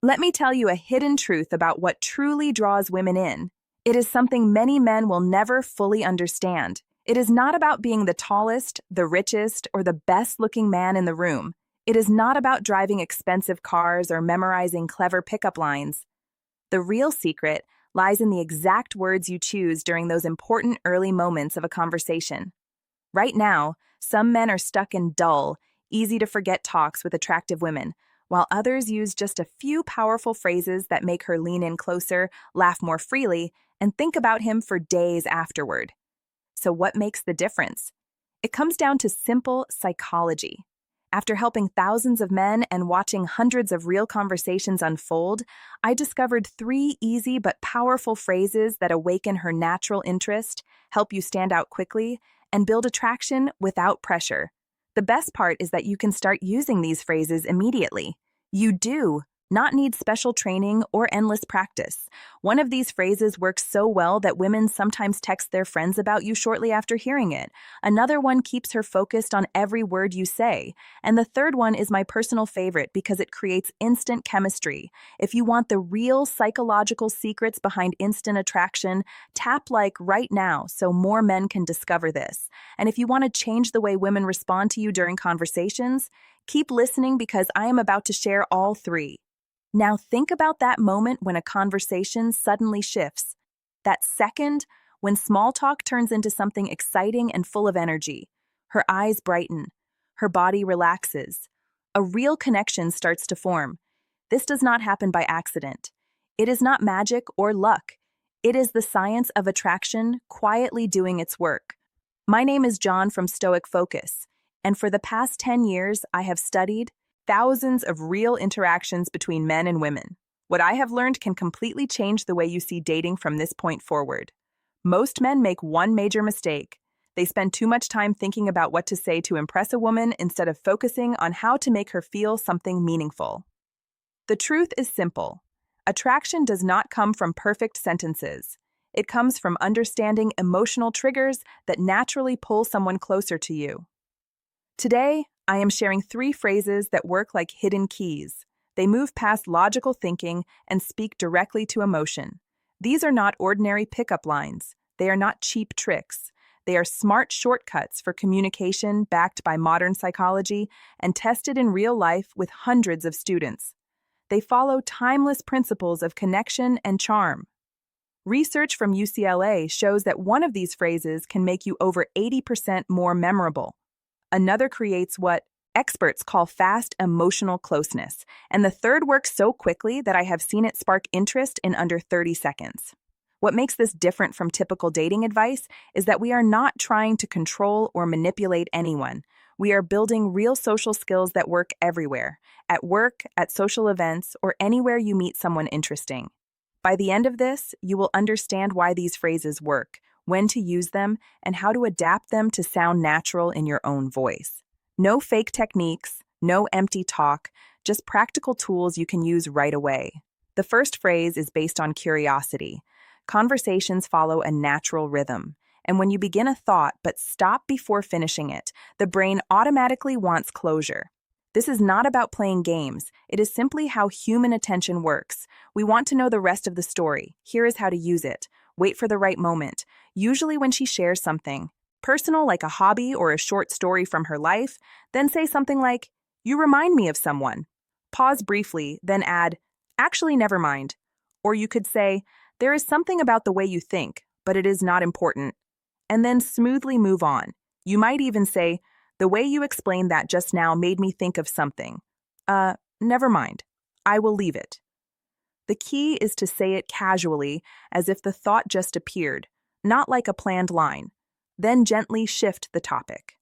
Let me tell you a hidden truth about what truly draws women in. It is something many men will never fully understand. It is not about being the tallest, the richest, or the best-looking man in the room. It is not about driving expensive cars or memorizing clever pickup lines. The real secret lies in the exact words you choose during those important early moments of a conversation. Right now, some men are stuck in dull, easy-to-forget talks with attractive women, while others use just a few powerful phrases that make her lean in closer, laugh more freely, and think about him for days afterward. So what makes the difference? It comes down to simple psychology. After helping thousands of men and watching hundreds of real conversations unfold, I discovered 3 easy but powerful phrases that awaken her natural interest, help you stand out quickly, and build attraction without pressure. The best part is that you can start using these phrases immediately. You do not need special training or endless practice. One of these phrases works so well that women sometimes text their friends about you shortly after hearing it. Another one keeps her focused on every word you say. And the third one is my personal favorite because it creates instant chemistry. If you want the real psychological secrets behind instant attraction, tap like right now so more men can discover this. And if you want to change the way women respond to you during conversations, keep listening because I am about to share all 3. Now think about that moment when a conversation suddenly shifts. That second when small talk turns into something exciting and full of energy. Her eyes brighten. Her body relaxes. A real connection starts to form. This does not happen by accident. It is not magic or luck. It is the science of attraction quietly doing its work. My name is John from Stoic Focus, and for the past 10 years I have studied thousands of real interactions between men and women. What I have learned can completely change the way you see dating from this point forward. Most men make one major mistake. They spend too much time thinking about what to say to impress a woman instead of focusing on how to make her feel something meaningful. The truth is simple. Attraction does not come from perfect sentences. It comes from understanding emotional triggers that naturally pull someone closer to you. Today, I am sharing 3 phrases that work like hidden keys. They move past logical thinking and speak directly to emotion. These are not ordinary pickup lines. They are not cheap tricks. They are smart shortcuts for communication backed by modern psychology and tested in real life with hundreds of students. They follow timeless principles of connection and charm. Research from UCLA shows that one of these phrases can make you over 80% more memorable. Another creates what experts call fast emotional closeness, and the third works so quickly that I have seen it spark interest in under 30 seconds. What makes this different from typical dating advice is that we are not trying to control or manipulate anyone. We are building real social skills that work everywhere, at work, at social events, or anywhere you meet someone interesting. By the end of this, you will understand why these phrases work, when to use them, and how to adapt them to sound natural in your own voice. No fake techniques, no empty talk, just practical tools you can use right away. The first phrase is based on curiosity. Conversations follow a natural rhythm, and when you begin a thought but stop before finishing it, the brain automatically wants closure. This is not about playing games. It is simply how human attention works. We want to know the rest of the story. Here is how to use it. Wait for the right moment. Usually when she shares something personal like a hobby or a short story from her life, then say something like, "You remind me of someone." Pause briefly, then add, "Actually, never mind." Or you could say, "There is something about the way you think, but it is not important." And then smoothly move on. You might even say, "The way you explained that just now made me think of something. Never mind. I will leave it." The key is to say it casually, as if the thought just appeared, not like a planned line. Then gently shift the topic.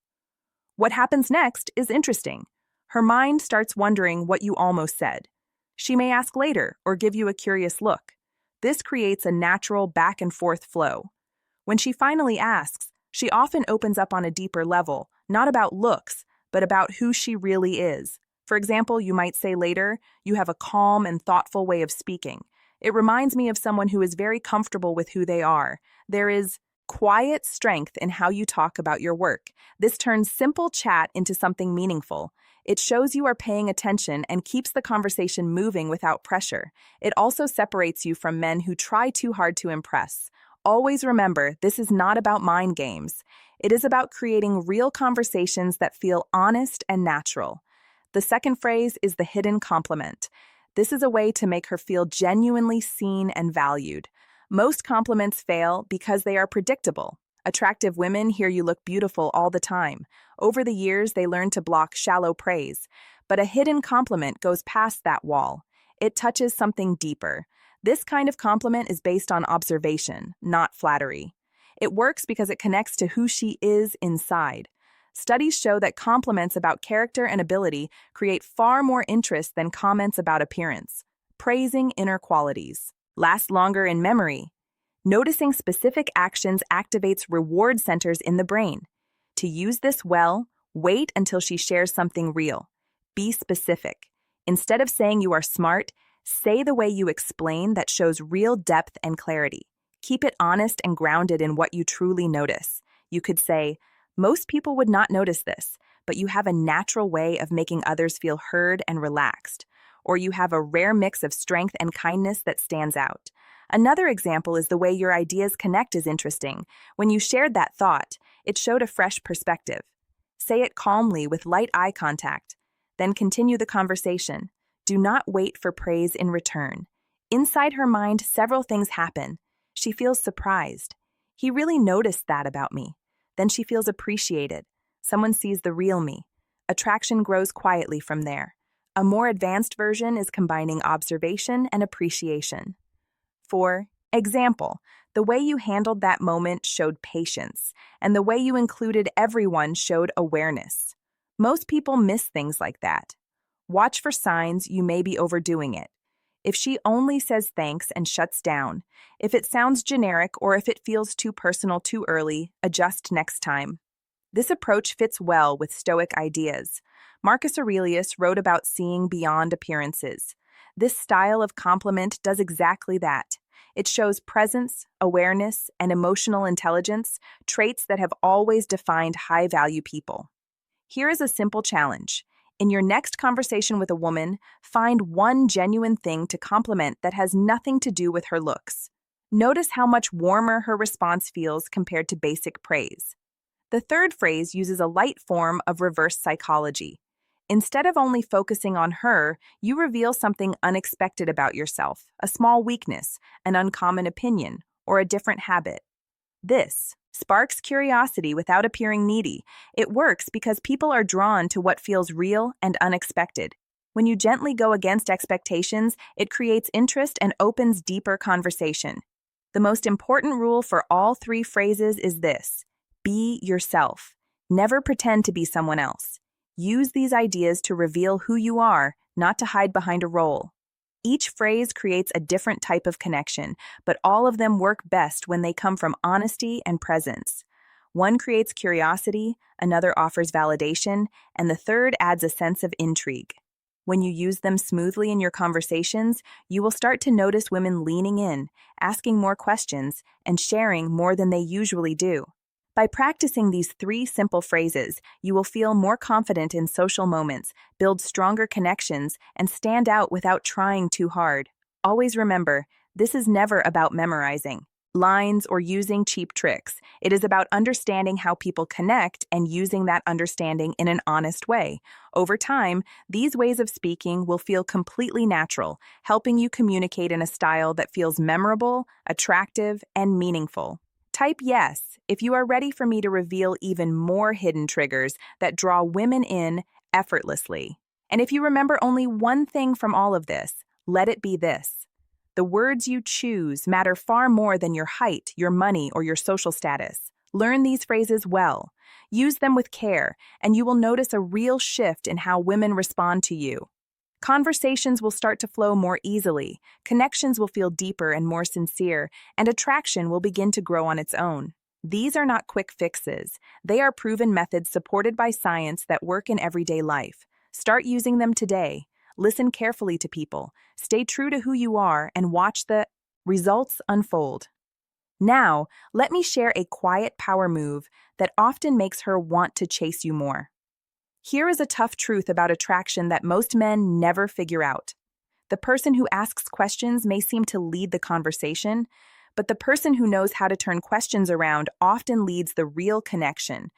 What happens next is interesting. Her mind starts wondering what you almost said. She may ask later or give you a curious look. This creates a natural back and forth flow. When she finally asks, she often opens up on a deeper level, not about looks, but about who she really is. For example, you might say later, "You have a calm and thoughtful way of speaking. It reminds me of someone who is very comfortable with who they are. There is quiet strength in how you talk about your work." This turns simple chat into something meaningful. It shows you are paying attention and keeps the conversation moving without pressure. It also separates you from men who try too hard to impress. Always remember, this is not about mind games. It is about creating real conversations that feel honest and natural. The second phrase is the hidden compliment. This is a way to make her feel genuinely seen and valued. Most compliments fail because they are predictable. Attractive women hear you look beautiful all the time. Over the years, they learn to block shallow praise. But a hidden compliment goes past that wall. It touches something deeper. This kind of compliment is based on observation, not flattery. It works because it connects to who she is inside. Studies show that compliments about character and ability create far more interest than comments about appearance. Praising inner qualities lasts longer in memory. Noticing specific actions activates reward centers in the brain. To use this well, wait until she shares something real. Be specific. Instead of saying you are smart, say the way you explain that shows real depth and clarity. Keep it honest and grounded in what you truly notice. You could say, "Most people would not notice this, but you have a natural way of making others feel heard and relaxed." Or you have a rare mix of strength and kindness that stands out. Another example is the way your ideas connect is interesting. When you shared that thought, it showed a fresh perspective. Say it calmly with light eye contact. Then continue the conversation. Do not wait for praise in return. Inside her mind, several things happen. She feels surprised. He really noticed that about me. Then she feels appreciated. Someone sees the real me. Attraction grows quietly from there. A more advanced version is combining observation and appreciation. For example, the way you handled that moment showed patience, and the way you included everyone showed awareness. Most people miss things like that. Watch for signs you may be overdoing it. If she only says thanks and shuts down, if it sounds generic or if it feels too personal too early, adjust next time. This approach fits well with Stoic ideas. Marcus Aurelius wrote about seeing beyond appearances. This style of compliment does exactly that. It shows presence, awareness, and emotional intelligence, traits that have always defined high-value people. Here is a simple challenge. In your next conversation with a woman, find one genuine thing to compliment that has nothing to do with her looks. Notice how much warmer her response feels compared to basic praise. The third phrase uses a light form of reverse psychology. Instead of only focusing on her, you reveal something unexpected about yourself, a small weakness, an uncommon opinion, or a different habit. This sparks curiosity without appearing needy. It works because people are drawn to what feels real and unexpected. When you gently go against expectations, it creates interest and opens deeper conversation. The most important rule for all three phrases is this: be yourself. Never pretend to be someone else. Use these ideas to reveal who you are, not to hide behind a role. Each phrase creates a different type of connection, but all of them work best when they come from honesty and presence. One creates curiosity, another offers validation, and the third adds a sense of intrigue. When you use them smoothly in your conversations, you will start to notice women leaning in, asking more questions, and sharing more than they usually do. By practicing these three simple phrases, you will feel more confident in social moments, build stronger connections, and stand out without trying too hard. Always remember, this is never about memorizing lines or using cheap tricks. It is about understanding how people connect and using that understanding in an honest way. Over time, these ways of speaking will feel completely natural, helping you communicate in a style that feels memorable, attractive, and meaningful. Type yes if you are ready for me to reveal even more hidden triggers that draw women in effortlessly. And if you remember only one thing from all of this, let it be this: the words you choose matter far more than your height, your money, or your social status. Learn these phrases well. Use them with care, and you will notice a real shift in how women respond to you. Conversations will start to flow more easily, connections will feel deeper and more sincere, and attraction will begin to grow on its own. These are not quick fixes. They are proven methods supported by science that work in everyday life. Start using them today. Listen carefully to people, stay true to who you are, and watch the results unfold. Now, let me share a quiet power move that often makes her want to chase you more. Here is a tough truth about attraction that most men never figure out. The person who asks questions may seem to lead the conversation, but the person who knows how to turn questions around often leads the real connection.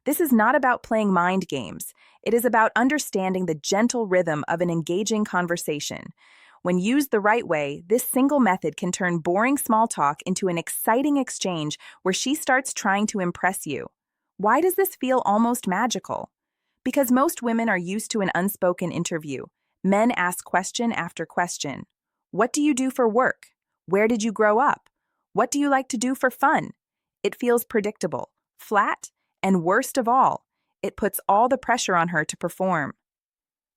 This is not about playing mind games. It is about understanding the gentle rhythm of an engaging conversation. When used the right way, this single method can turn boring small talk into an exciting exchange where she starts trying to impress you. Why does this feel almost magical? Because most women are used to an unspoken interview. Men ask question after question. What do you do for work? Where did you grow up? What do you like to do for fun? It feels predictable, flat, and worst of all, it puts all the pressure on her to perform.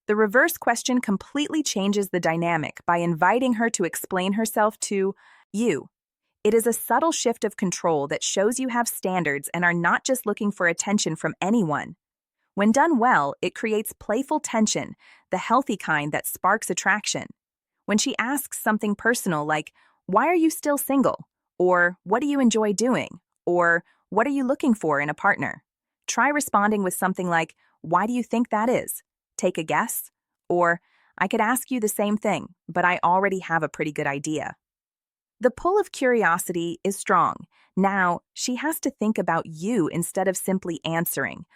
The reverse question completely changes the dynamic by inviting her to explain herself to you. It is a subtle shift of control that shows you have standards and are not just looking for attention from anyone. When done well, it creates playful tension, the healthy kind that sparks attraction. When she asks something personal like, "Why are you still single?" or "What do you enjoy doing?" or "What are you looking for in a partner?" Try responding with something like, "Why do you think that is? Take a guess?" Or, "I could ask you the same thing, but I already have a pretty good idea." The pull of curiosity is strong. Now, she has to think about you instead of simply answering.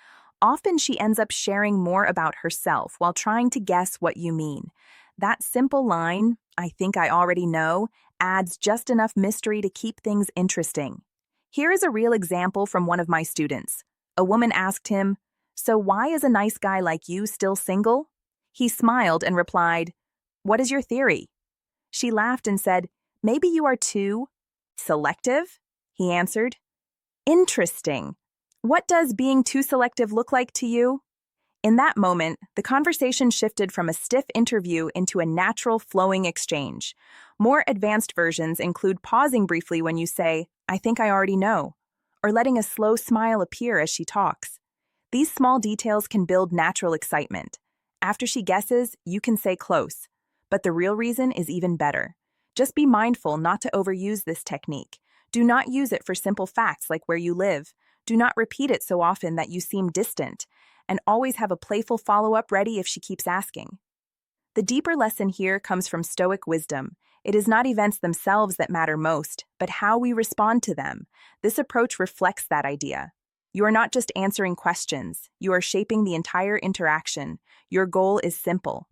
Often she ends up sharing more about herself while trying to guess what you mean. That simple line, "I think I already know," adds just enough mystery to keep things interesting. Here is a real example from one of my students. A woman asked him, "So why is a nice guy like you still single?" He smiled and replied, "What is your theory?" She laughed and said, "Maybe you are too selective?" He answered, "Interesting. What does being too selective look like to you?" In that moment, the conversation shifted from a stiff interview into a natural, flowing exchange. More advanced versions include pausing briefly when you say, "I think I already know," or letting a slow smile appear as she talks. These small details can build natural excitement. After she guesses, you can say close. But the real reason is even better. Just be mindful not to overuse this technique. Do not use it for simple facts like where you live. Do not repeat it so often that you seem distant. And always have a playful follow-up ready if she keeps asking. The deeper lesson here comes from Stoic wisdom. It is not events themselves that matter most, but how we respond to them. This approach reflects that idea. You are not just answering questions, you are shaping the entire interaction. Your goal is simple.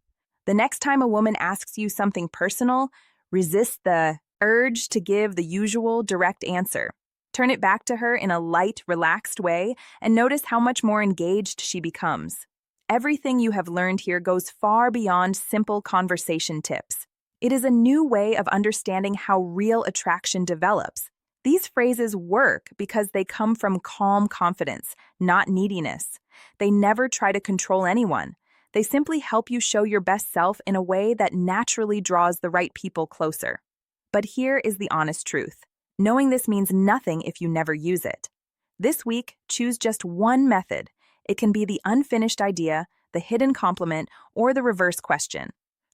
The next time a woman asks you something personal, resist the urge to give the usual direct answer. Turn it back to her in a light, relaxed way, and notice how much more engaged she becomes. Everything you have learned here goes far beyond simple conversation tips. It is a new way of understanding how real attraction develops. These phrases work because they come from calm confidence, not neediness. They never try to control anyone. They simply help you show your best self in a way that naturally draws the right people closer. But here is the honest truth. Knowing this means nothing if you never use it. This week, choose just one method. It can be the unfinished idea, the hidden compliment, or the reverse question.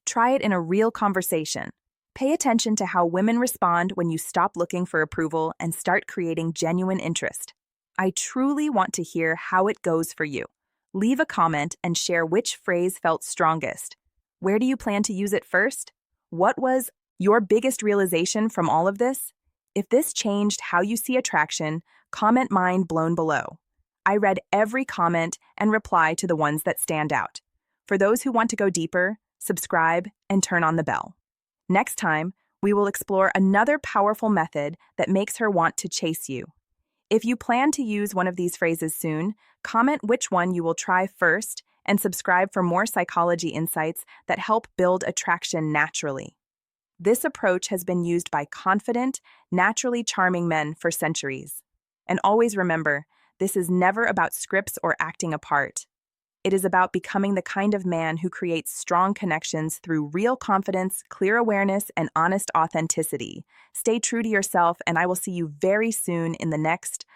Try it in a real conversation. Pay attention to how women respond when you stop looking for approval and start creating genuine interest. I truly want to hear how it goes for you. Leave a comment and share which phrase felt strongest. Where do you plan to use it first? What was your biggest realization from all of this? If this changed how you see attraction, comment "Mind blown" below. I read every comment and reply to the ones that stand out. For those who want to go deeper, subscribe and turn on the bell. Next time, we will explore another powerful method that makes her want to chase you. If you plan to use one of these phrases soon, comment which one you will try first and subscribe for more psychology insights that help build attraction naturally. This approach has been used by confident, naturally charming men for centuries. And always remember, this is never about scripts or acting a part. It is about becoming the kind of man who creates strong connections through real confidence, clear awareness, and honest authenticity. Stay true to yourself, and I will see you very soon in the next